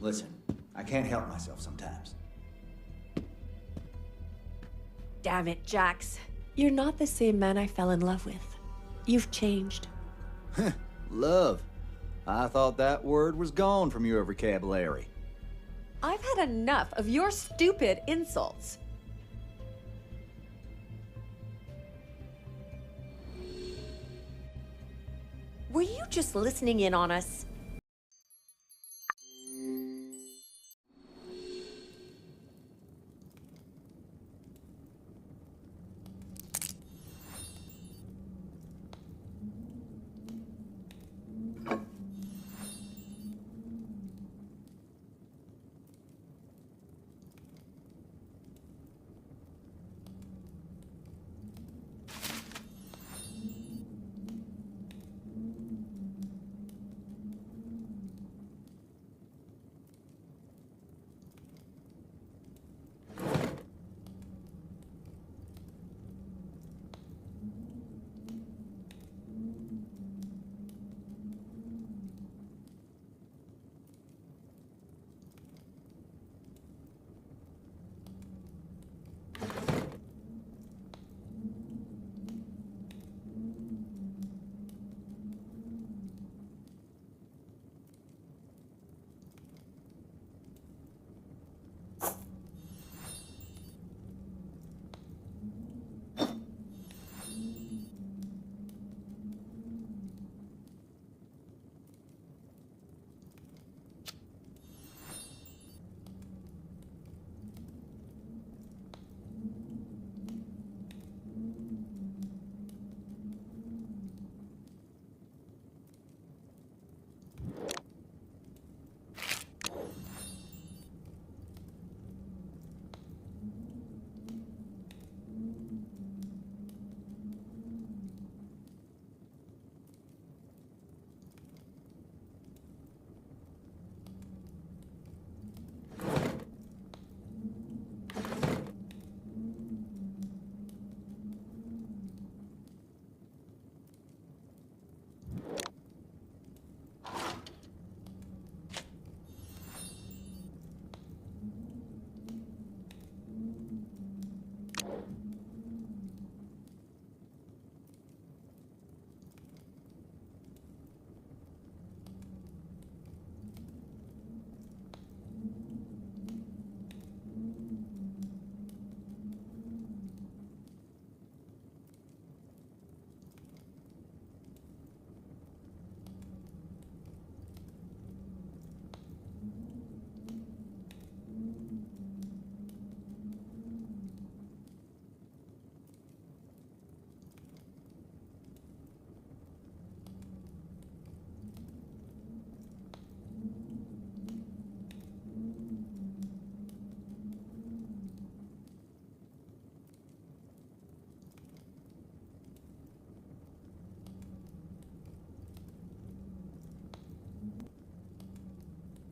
Listen, I can't help myself sometimes. Damn it, Jax. You're not the same man I fell in love with. You've changed. Love. I thought that word was gone from your vocabulary. I've had enough of your stupid insults. Were you just listening in on us?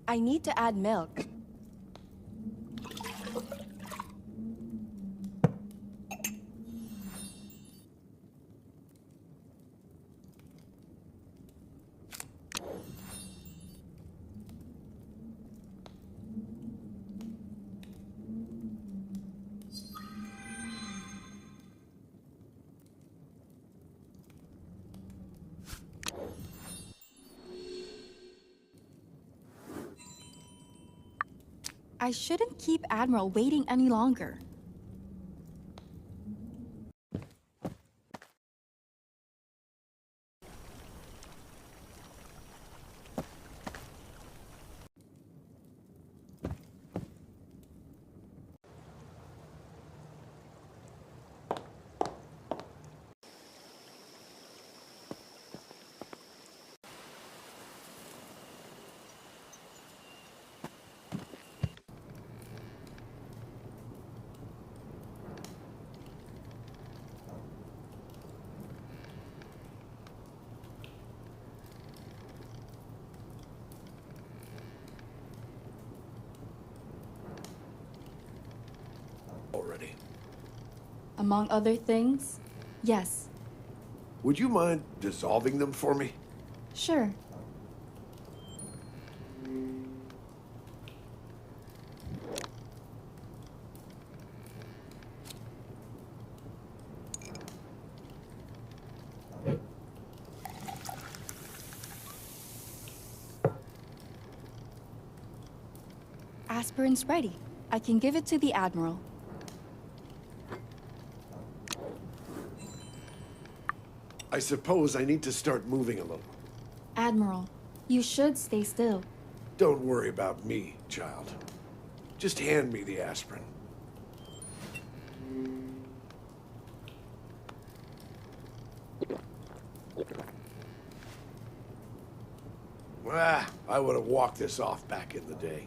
I need to add milk. I shouldn't keep Admiral waiting any longer. Already. Among other things, yes. Would you mind dissolving them for me? Sure. aspirin's ready. I can give it to the Admiral. I suppose I need to start moving a little. Admiral, you should stay still. Don't worry about me, child. Just hand me the aspirin. I would have walked this off back in the day.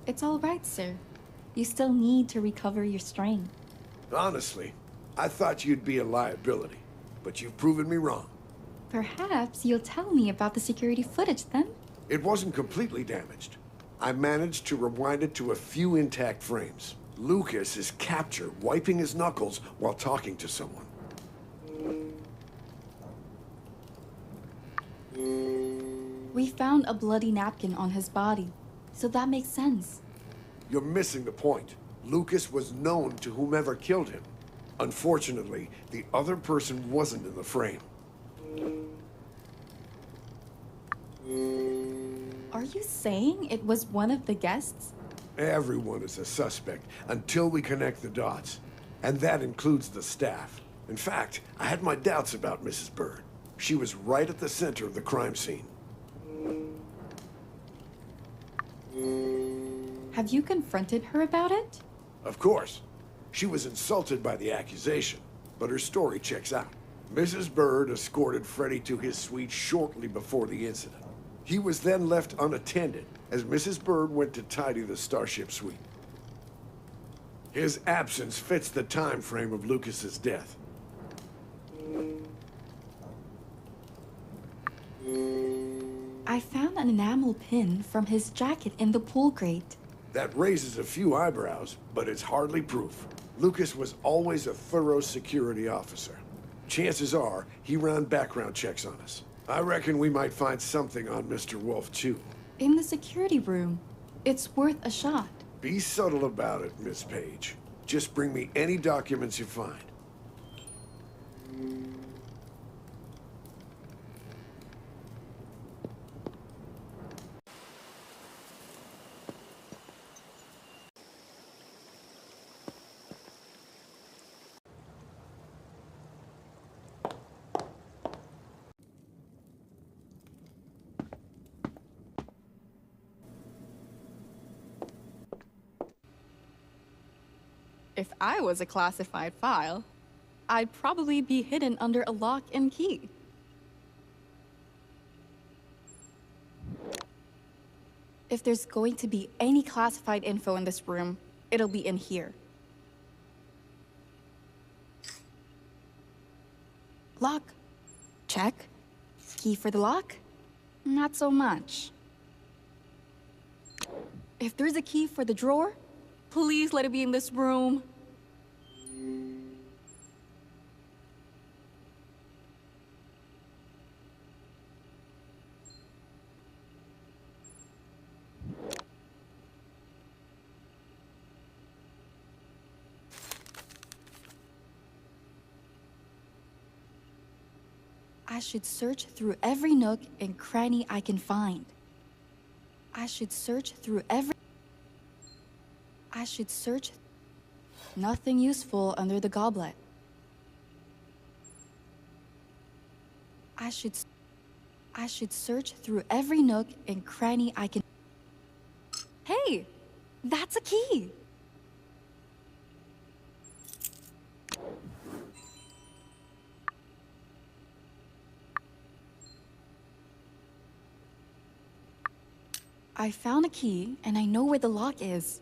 It's all right, sir. You still need to recover your strength. Honestly, I thought you'd be a liability, but you've proven me wrong. Perhaps you'll tell me about the security footage then? It wasn't completely damaged. I managed to rewind it to a few intact frames. Lucas is captured, wiping his knuckles while talking to someone. We found a bloody napkin on his body, so that makes sense. You're missing the point. Lucas was known to whomever killed him. Unfortunately, the other person wasn't in the frame. Are you saying it was one of the guests? Everyone is a suspect until we connect the dots. And that includes the staff. In fact, I had my doubts about Mrs. Bird. She was right at the center of the crime scene. Have you confronted her about it? Of course. She was insulted by the accusation, but her story checks out. Mrs. Bird escorted Freddy to his suite shortly before the incident. He was then left unattended as Mrs. Bird went to tidy the Starship suite. His absence fits the time frame of Lucas's death. I found an enamel pin from his jacket in the pool grate. That raises a few eyebrows, but it's hardly proof. Lucas was always a thorough security officer. Chances are, he ran background checks on us. I reckon we might find something on Mr. Wolf, too. In the security room. It's worth a shot. Be subtle about it, Miss Page. Just bring me any documents you find. If I was a classified file, I'd probably be hidden under a lock and key. If there's going to be any classified info in this room, it'll be in here. Lock. Check. Key for the lock? Not so much. If there's a key for the drawer, please let it be in this room. I should search through every nook and cranny I can find. I should search through every... I should search... Nothing useful under the goblet. I should search through every nook and cranny I can... Hey! That's a key! I found a key, and I know where the lock is.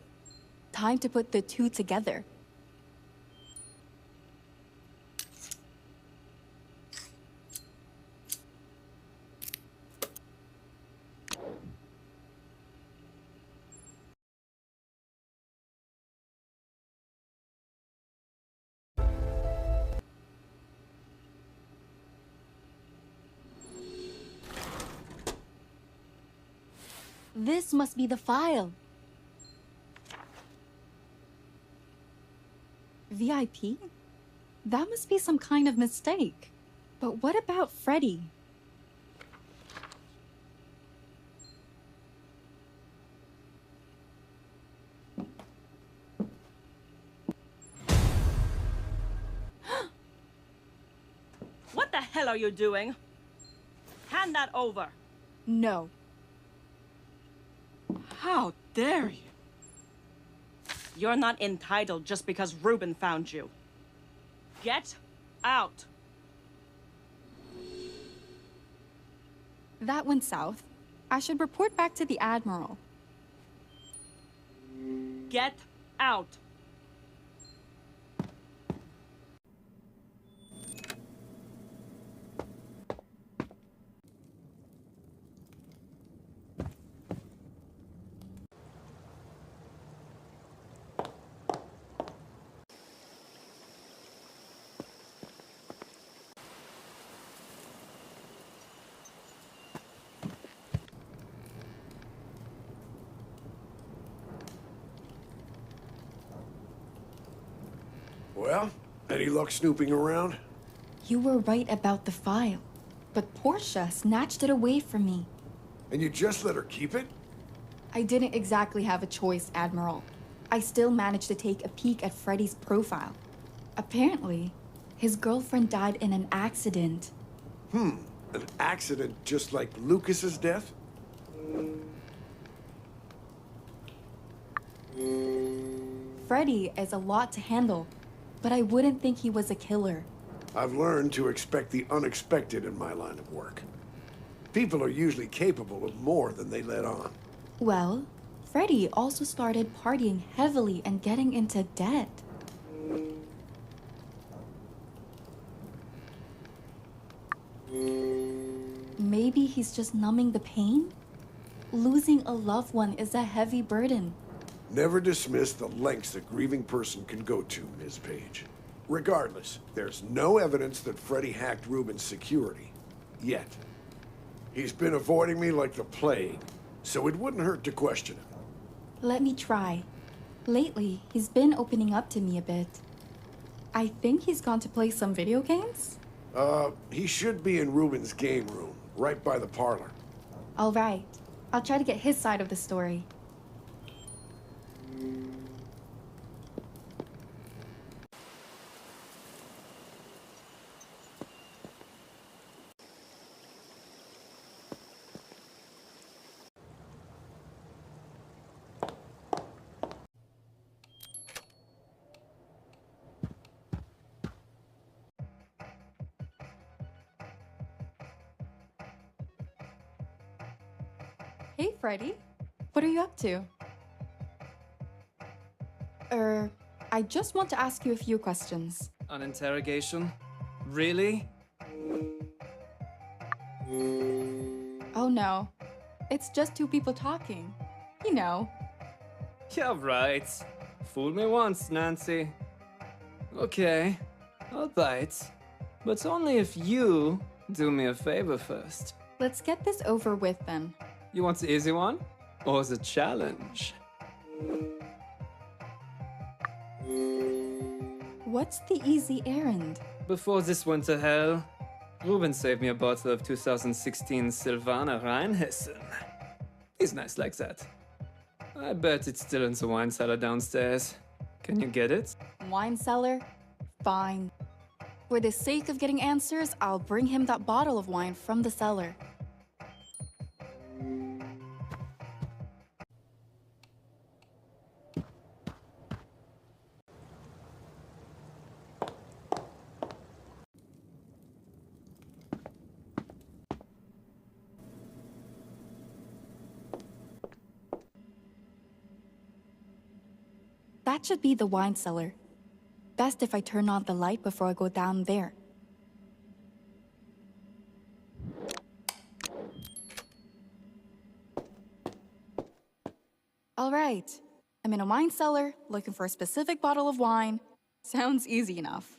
Time to put the two together. This must be the file. VIP? That must be some kind of mistake. But what about Freddy? are you doing? Hand that over. No. How dare you? You're not entitled just because Ruben found you. Get out. That went south. I should report back to the Admiral. Get out. Well, any luck snooping around? You were right about the file. But Portia snatched it away from me. And you just let her keep it? I didn't exactly have a choice, Admiral. I still managed to take a peek at Freddy's profile. Apparently, his girlfriend died in an accident. An accident just like Lucas's death? Freddy is a lot to handle, but I wouldn't think he was a killer. I've learned to expect the unexpected in my line of work. People are usually capable of more than they let on. Well, Freddy also started partying heavily and getting into debt. Maybe he's just numbing the pain? Losing a loved one is a heavy burden. Never dismiss the lengths a grieving person can go to, Ms. Page. Regardless, there's no evidence that Freddy hacked Ruben's security. Yet. He's been avoiding me like the plague, so it wouldn't hurt to question him. Let me try. Lately, he's been opening up to me a bit. I think he's gone to play some video games? He should be in Ruben's game room, right by the parlor. All right. I'll try to get his side of the story. Hey, Freddy. What are you up to? I just want to ask you a few questions. An interrogation? Really? Oh no. It's just two people talking. You know. Yeah, right. Fool me once, Nancy. Okay, I'll bite. But only if you do me a favor first. Let's get this over with then. You want the easy one? Or the challenge? What's the easy errand? Before this went to hell, Ruben saved me a bottle of 2016 Silvaner Rheinhessen. He's nice like that. I bet it's still in the wine cellar downstairs. Can you get it? Wine cellar? Fine. For the sake of getting answers, I'll bring him that bottle of wine from the cellar. That should be the wine cellar. Best if I turn on the light before I go down there. All right. I'm in a wine cellar, looking for a specific bottle of wine. Sounds easy enough.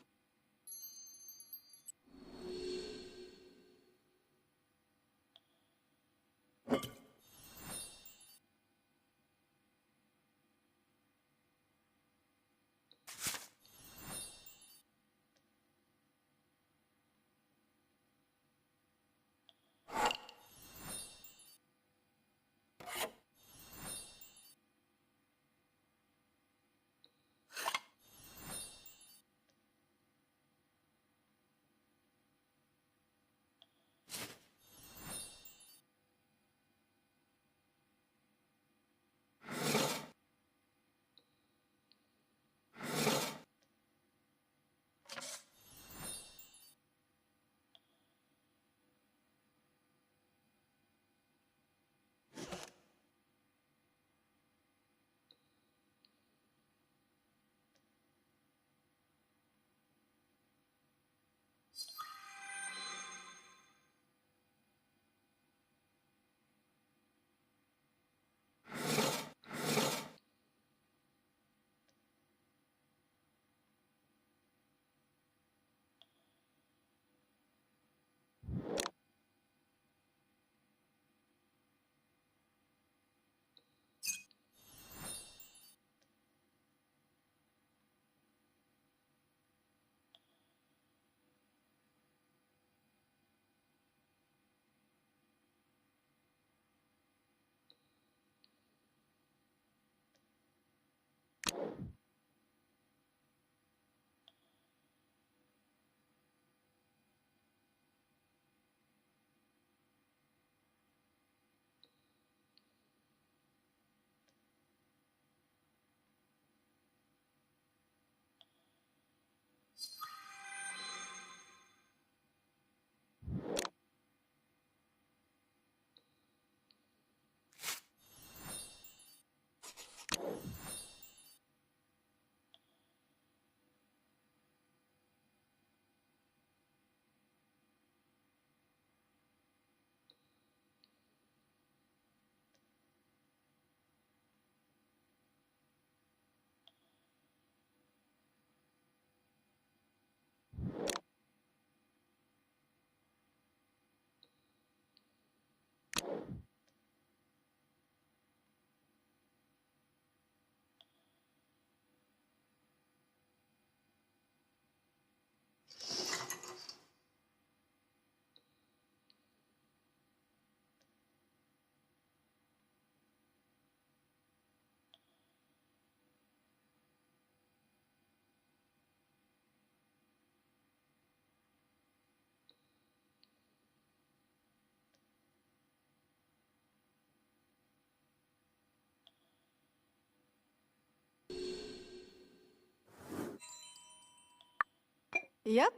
Yep,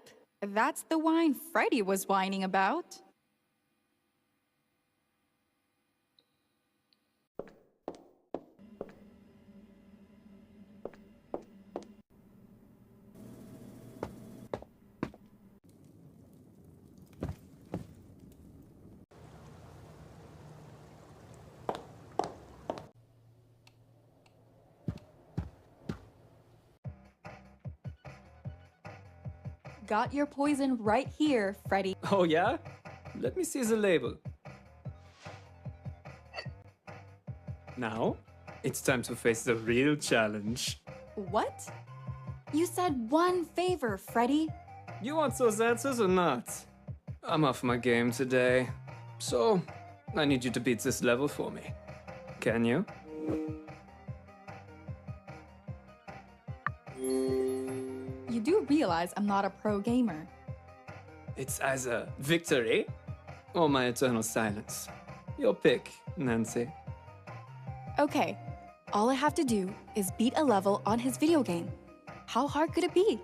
that's the wine Freddy was whining about. Got your poison right here, Freddy. Oh yeah? Let me see the label. Now, it's time to face the real challenge. What? You said one favor, Freddy. You want those answers or not? I'm off my game today, so I need you to beat this level for me. Can you? You do realize I'm not a pro gamer. It's either victory or my eternal silence. Your pick, Nancy. Okay, all I have to do is beat a level on his video game. How hard could it be?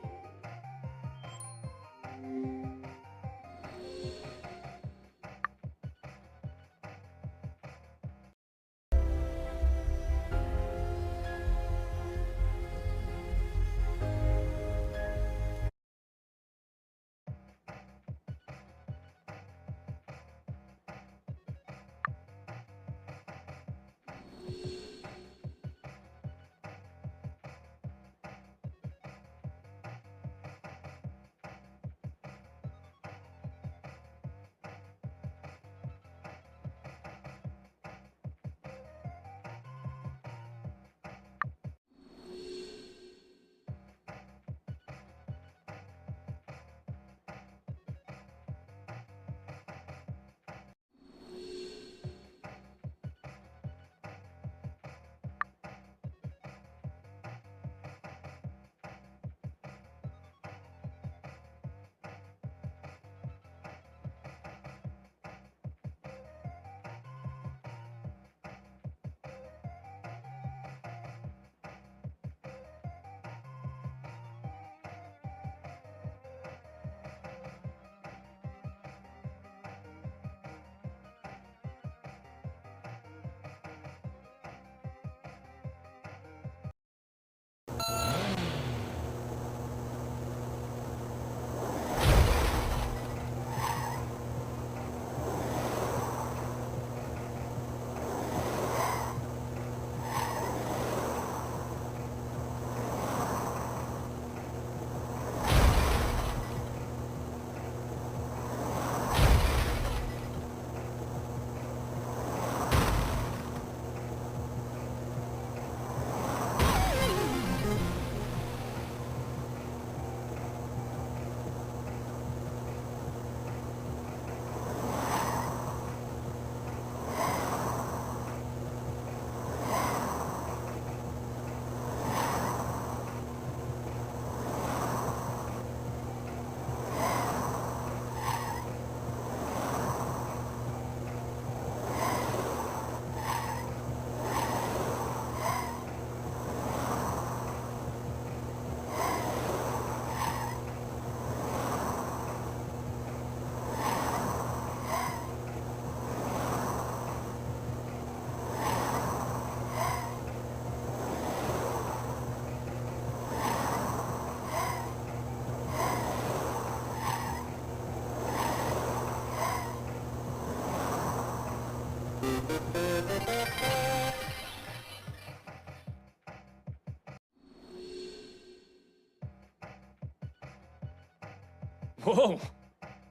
Whoa!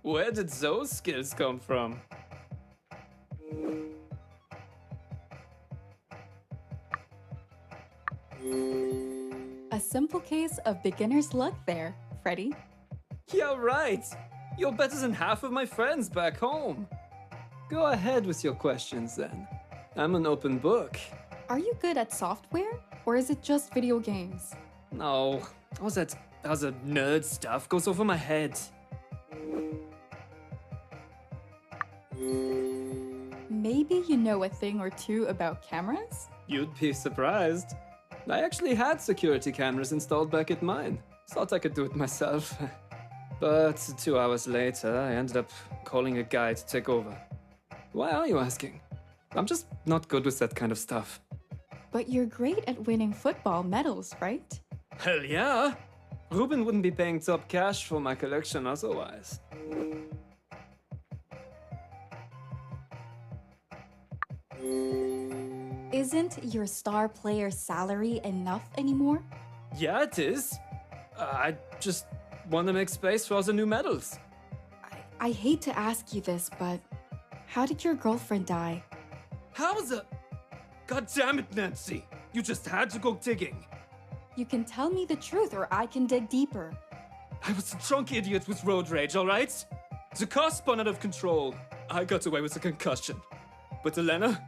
Where did those skills come from? A simple case of beginner's luck there, Freddy. Yeah, right! You're better than half of my friends back home. Go ahead with your questions then. I'm an open book. Are you good at software, or is it just video games? No, all that nerd stuff goes over my head. Maybe you know a thing or two about cameras? You'd be surprised. I actually had security cameras installed back at mine. Thought I could do it myself. But 2 hours later, I ended up calling a guy to take over. Why are you asking? I'm just not good with that kind of stuff. But you're great at winning football medals, right? Hell yeah! Ruben wouldn't be paying top cash for my collection otherwise. Isn't your star player's salary enough anymore? Yeah, it is. I just want to make space for all the new medals. I hate to ask you this, but how did your girlfriend die? How the... God damn it, Nancy! You just had to go digging. You can tell me the truth or I can dig deeper. I was a drunk idiot with road rage, alright? The car spun out of control. I got away with a concussion. But Elena,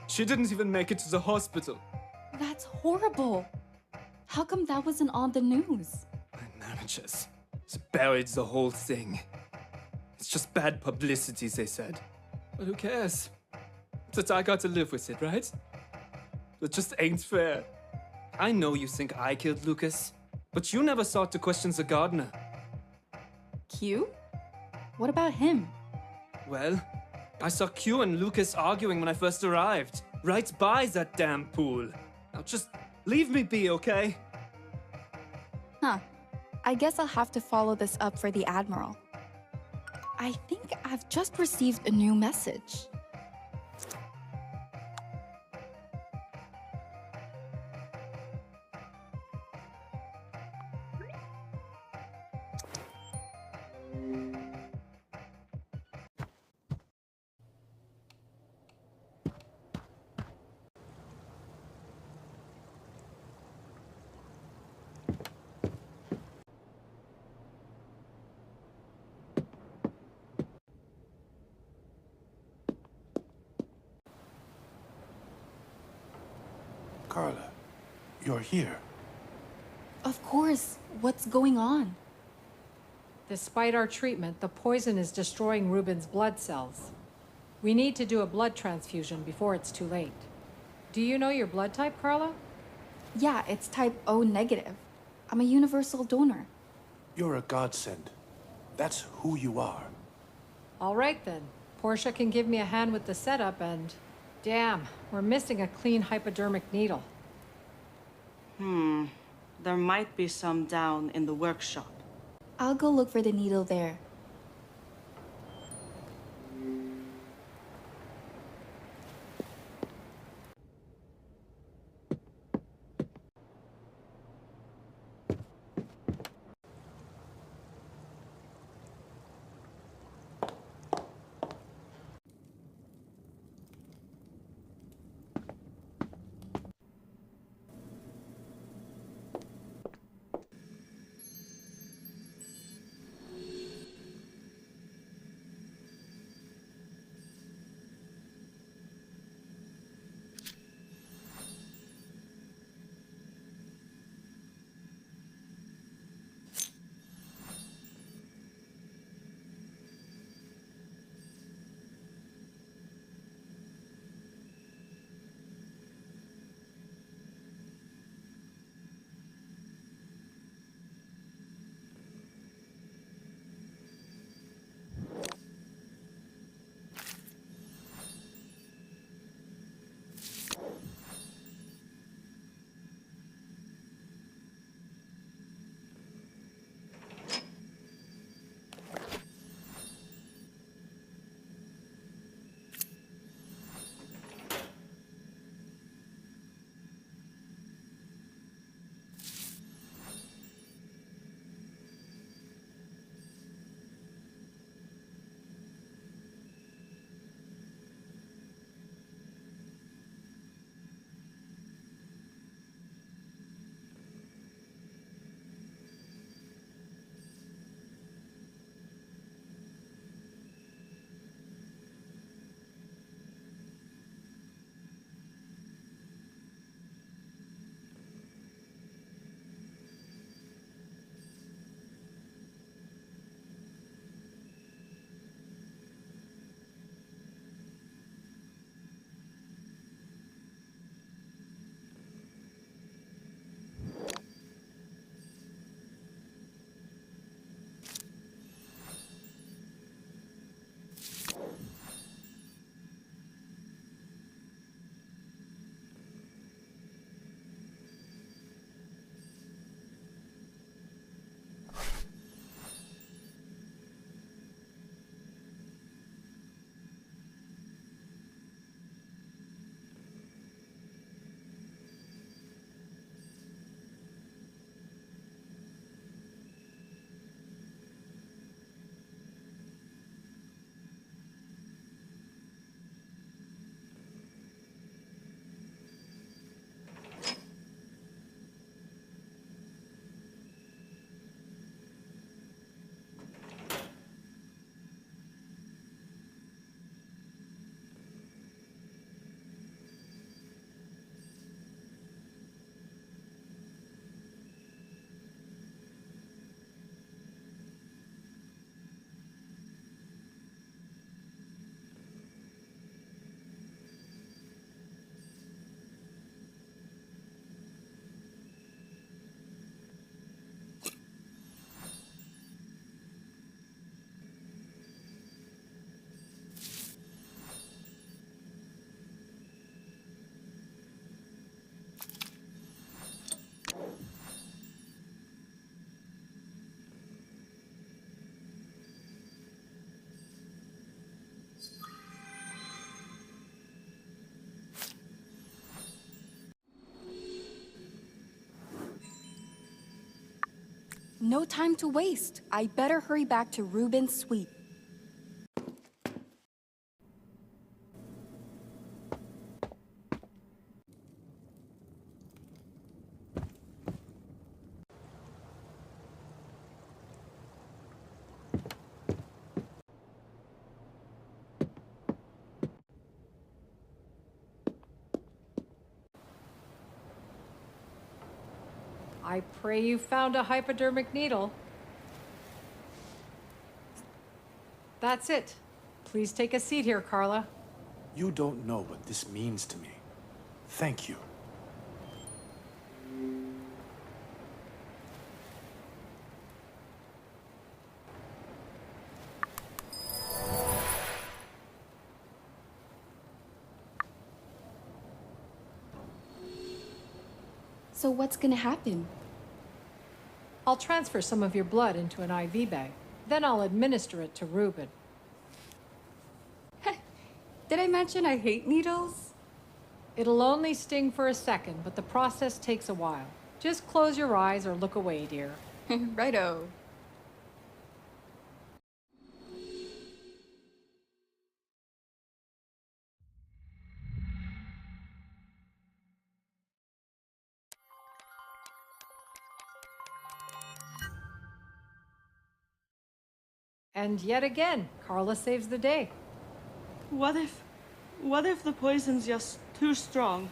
she didn't even make it to the hospital. That's horrible. How come that wasn't on the news? My managers buried the whole thing. It's just bad publicity, they said. But who cares? That I got to live with it, right? It just ain't fair. I know you think I killed Lucas, but you never thought to question the gardener. Q? What about him? Well, I saw Q and Lucas arguing when I first arrived, right by that damn pool. Now just leave me be, okay? Huh. I guess I'll have to follow this up for the Admiral. I think I've just received a new message. Carla, you're here. Of course. What's going on? Despite our treatment, the poison is destroying Ruben's blood cells. We need to do a blood transfusion before it's too late. Do you know your blood type, Carla? Yeah, it's type O negative. I'm a universal donor. You're a godsend. That's who you are. All right then. Portia can give me a hand with the setup and... Damn, we're missing a clean hypodermic needle. There might be some down in the workshop. I'll go look for the needle there. No time to waste. I better hurry back to Ruben's suite. I pray you found a hypodermic needle. That's it. Please take a seat here, Carla. You don't know what this means to me. Thank you. So what's gonna happen? I'll transfer some of your blood into an IV bag. Then I'll administer it to Ruben. Did I mention I hate needles? It'll only sting for a second, but the process takes a while. Just close your eyes or look away, dear. Righto. And yet again, Carla saves the day. What if the poison's just too strong?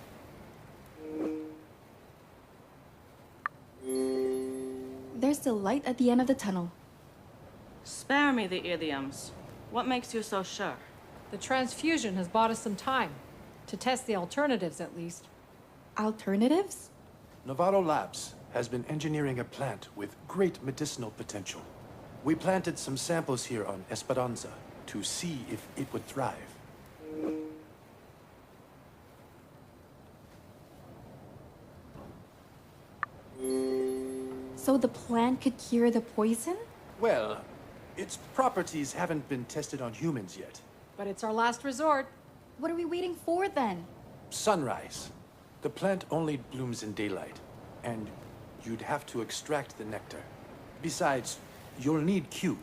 There's the light at the end of the tunnel. Spare me the idioms. What makes you so sure? The transfusion has bought us some time. To test the alternatives, at least. Alternatives? Navarro Labs has been engineering a plant with great medicinal potential. We planted some samples here on Esperanza to see if it would thrive. So the plant could cure the poison? Well, its properties haven't been tested on humans yet. But it's our last resort. What are we waiting for then? Sunrise. The plant only blooms in daylight, and you'd have to extract the nectar. Besides, you'll need Q.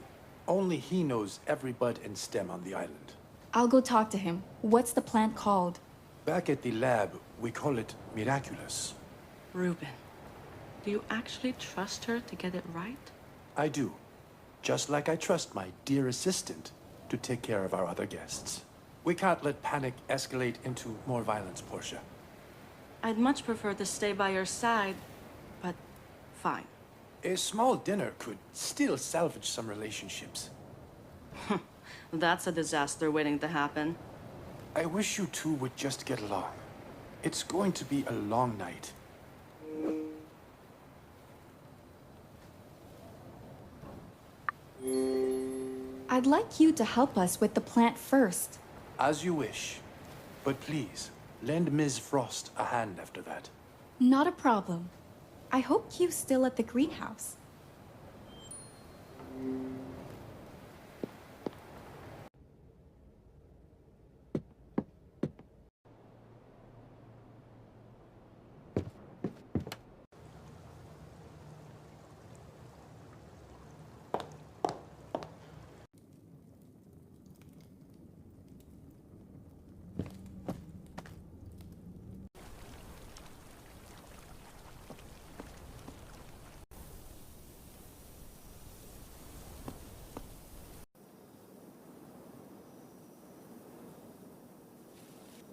Only he knows every bud and stem on the island. I'll go talk to him. What's the plant called? Back at the lab, we call it Miraculous. Ruben, do you actually trust her to get it right? I do. Just like I trust my dear assistant to take care of our other guests. We can't let panic escalate into more violence, Portia. I'd much prefer to stay by your side, but fine. A small dinner could still salvage some relationships. That's a disaster waiting to happen. I wish you two would just get along. It's going to be a long night. I'd like you to help us with the plant first. As you wish. But please, lend Ms. Frost a hand after that. Not a problem. I hope Q's still at the greenhouse.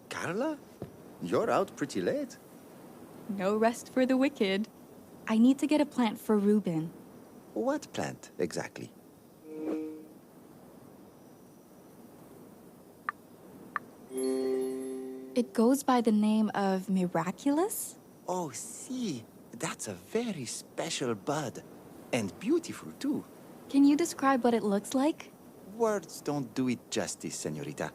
Carla? You're out pretty late. No rest for the wicked. I need to get a plant for Ruben. What plant, exactly? It goes by the name of Miraculous? Oh, see, that's a very special bud. And beautiful, too. Can you describe what it looks like? Words don't do it justice, señorita.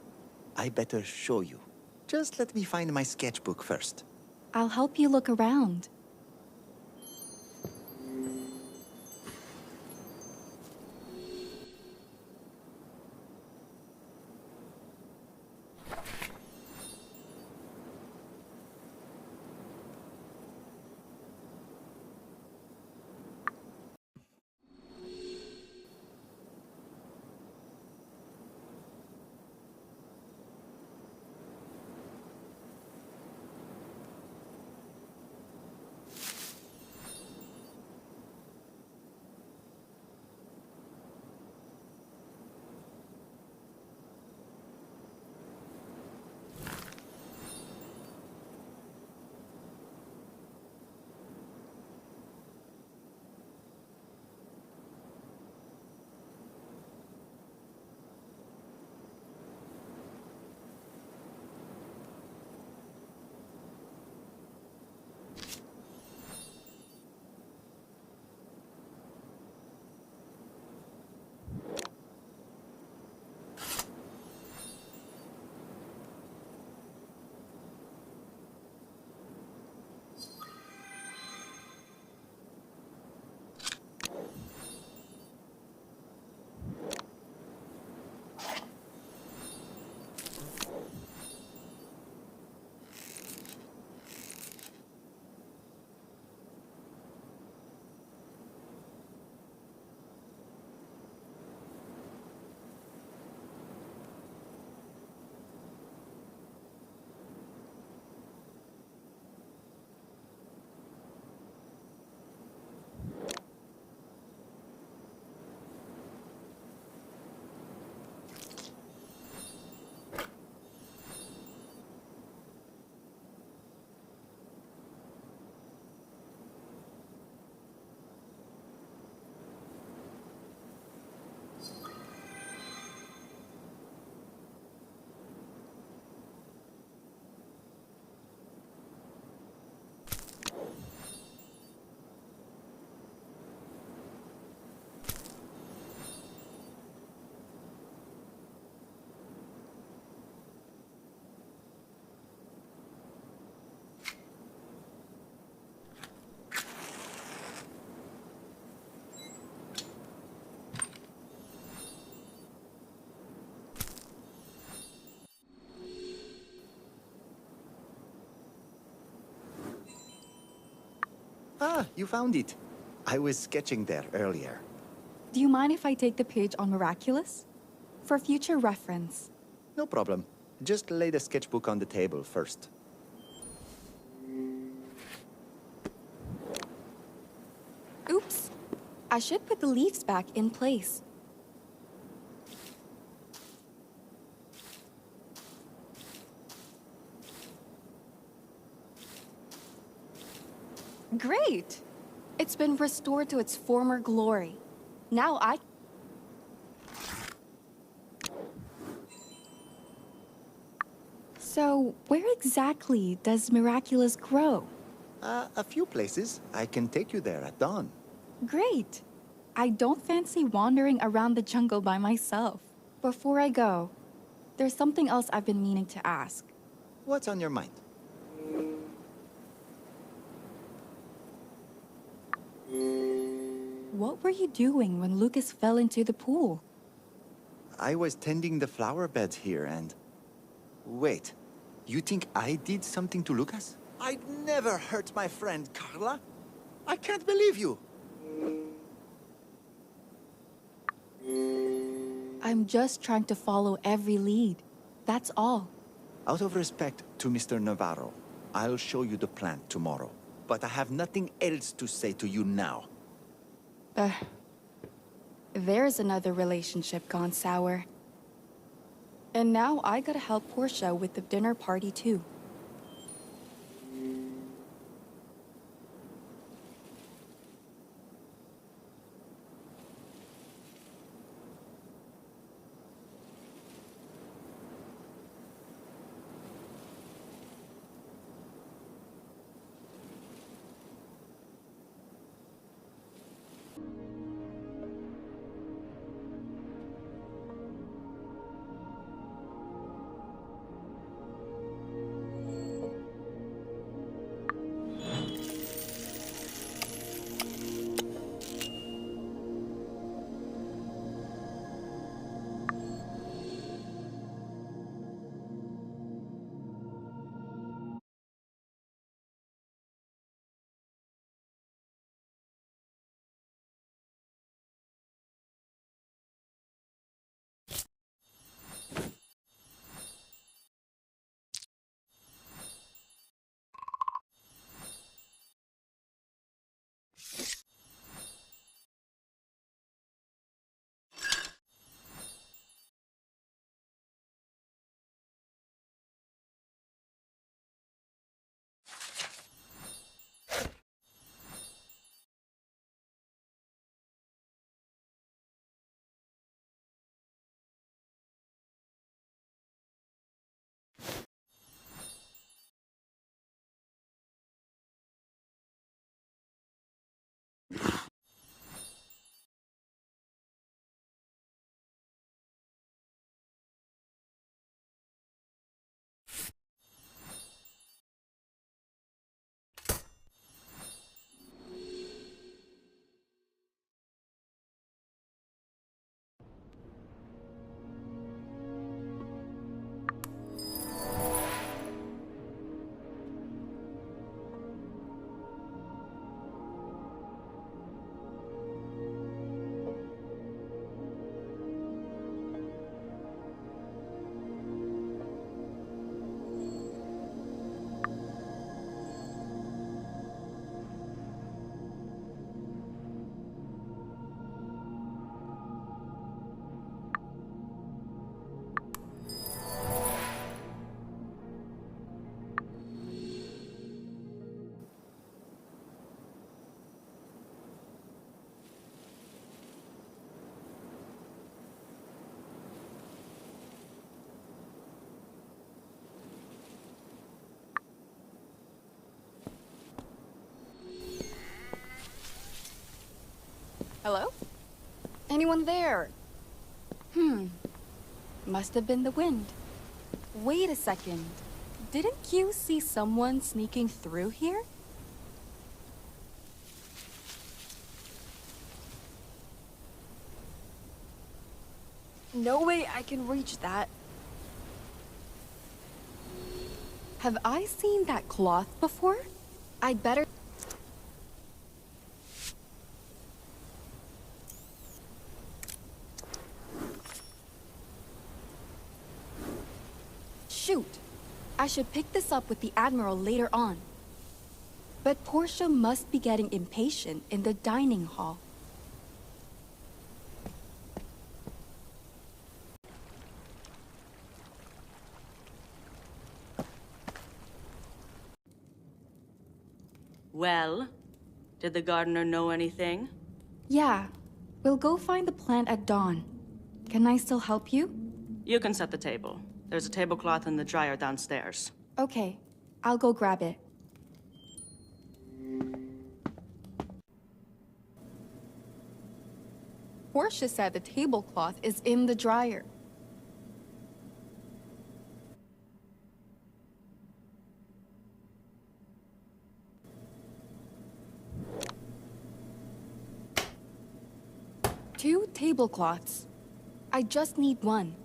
I better show you. Just let me find my sketchbook first. I'll help you look around. Ah, you found it. I was sketching there earlier. Do you mind if I take the page on miraculous? For future reference. No problem. Just lay the sketchbook on the table first. Oops. I should put the leaves back in place. Great! It's been restored to its former glory. Now I... So, where exactly does Miraculous grow? A few places. I can take you there at dawn. Great! I don't fancy wandering around the jungle by myself. Before I go, there's something else I've been meaning to ask. What's on your mind? What were you doing when Lucas fell into the pool? I was tending the flower beds here and... Wait, you think I did something to Lucas? I'd never hurt my friend, Carla. I can't believe you. I'm just trying to follow every lead. That's all. Out of respect to Mr. Navarro, I'll show you the plant tomorrow. But I have nothing else to say to you now. There's another relationship gone sour. And now I gotta help Portia with the dinner party too. Hello? Anyone there? Must have been the wind. Wait a second. Didn't you see someone sneaking through here? No way I can reach that. Have I seen that cloth before? I'd better... shoot! I should pick this up with the Admiral later on. But Portia must be getting impatient in the dining hall. Well, did the gardener know anything? Yeah, we'll go find the plant at dawn. Can I still help you? You can set the table. There's a tablecloth in the dryer downstairs. Okay, I'll go grab it. Portia said the tablecloth is in the dryer. Two tablecloths. I just need one.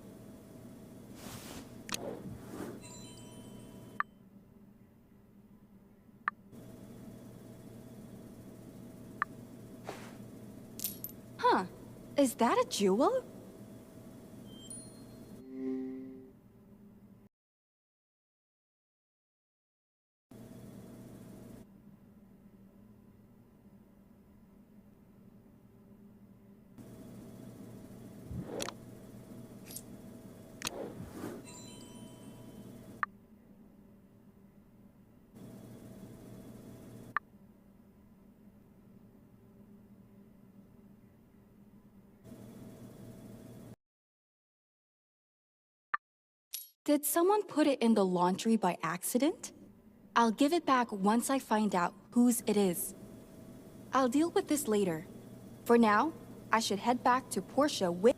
Huh. Is that a jewel? Did someone put it in the laundry by accident? I'll give it back once I find out whose it is. I'll deal with this later. For now, I should head back to Portia with...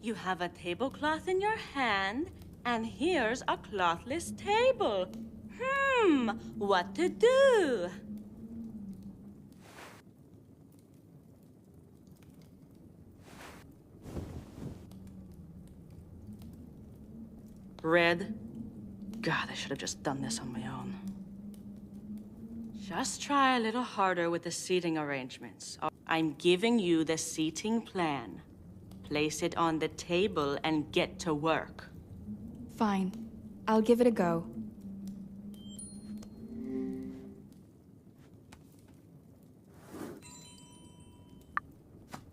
You have a tablecloth in your hand, and here's a clothless table. What to do? Red? God, I should have just done this on my own. Just try a little harder with the seating arrangements. I'm giving you the seating plan. Place it on the table and get to work. Fine. I'll give it a go.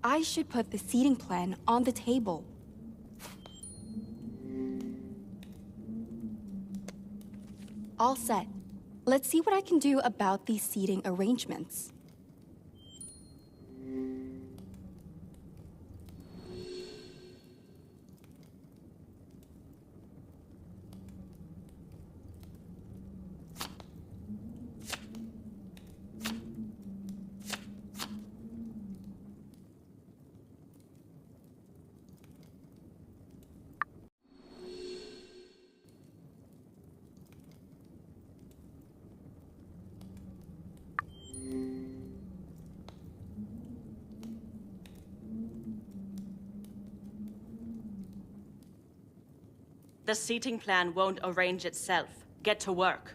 I should put the seating plan on the table. All set. Let's see what I can do about these seating arrangements. The seating plan won't arrange itself. Get to work.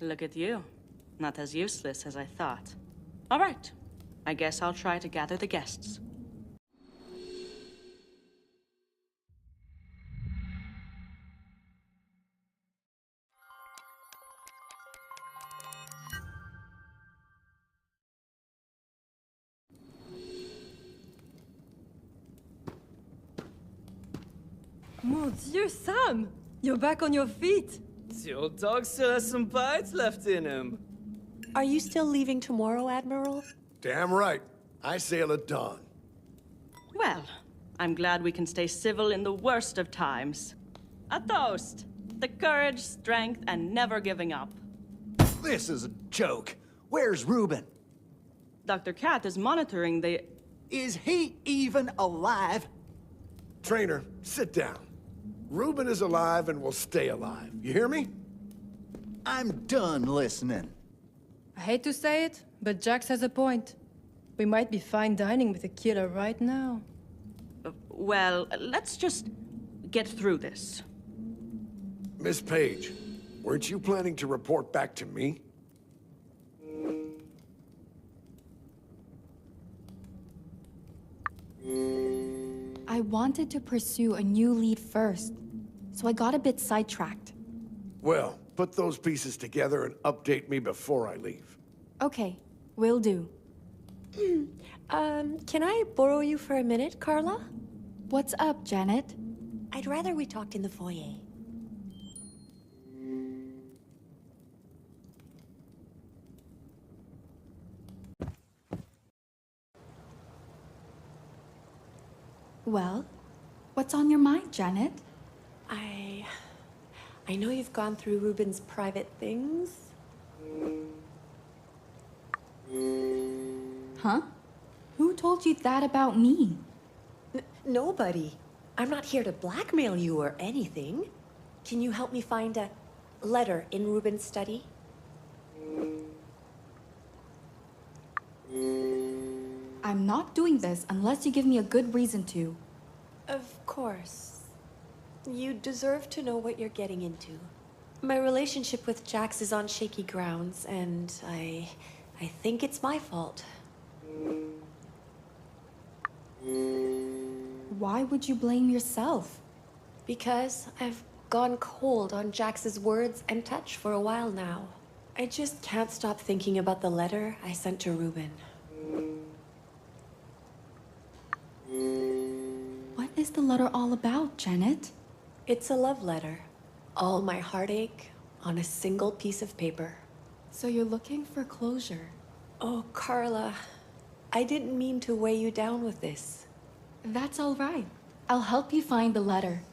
Look at you. Not as useless as I thought. All right. I guess I'll try to gather the guests. Mon Dieu, Sam! You're back on your feet! The old dog still has some bites left in him. Are you still leaving tomorrow, Admiral? Damn right. I sail at dawn. Well, I'm glad we can stay civil in the worst of times. A toast! The courage, strength, and never giving up. This is a joke. Where's Ruben? Dr. Cat is monitoring the... Is he even alive? Trainer, sit down. Ruben is alive and will stay alive. You hear me? I'm done listening. I hate to say it, but Jax has a point. We might be fine dining with a killer right now. Well, let's just get through this. Miss Page, weren't you planning to report back to me? I wanted to pursue a new lead first, so I got a bit sidetracked. Well, put those pieces together and update me before I leave. Okay, will do. Can I borrow you for a minute, Carla? What's up, Janet? I'd rather we talked in the foyer. Well, what's on your mind, Janet? I know you've gone through Ruben's private things. Huh? Who told you that about me? Nobody. I'm not here to blackmail you or anything. Can you help me find a letter in Ruben's study? I'm not doing this unless you give me a good reason to. Of course. You deserve to know what you're getting into. My relationship with Jax is on shaky grounds, and I think it's my fault. Why would you blame yourself? Because I've gone cold on Jax's words and touch for a while now. I just can't stop thinking about the letter I sent to Ruben. What is the letter all about, Janet? It's a love letter. All my heartache on a single piece of paper. So you're looking for closure. Oh, Carla, I didn't mean to weigh you down with this. That's all right. I'll help you find the letter.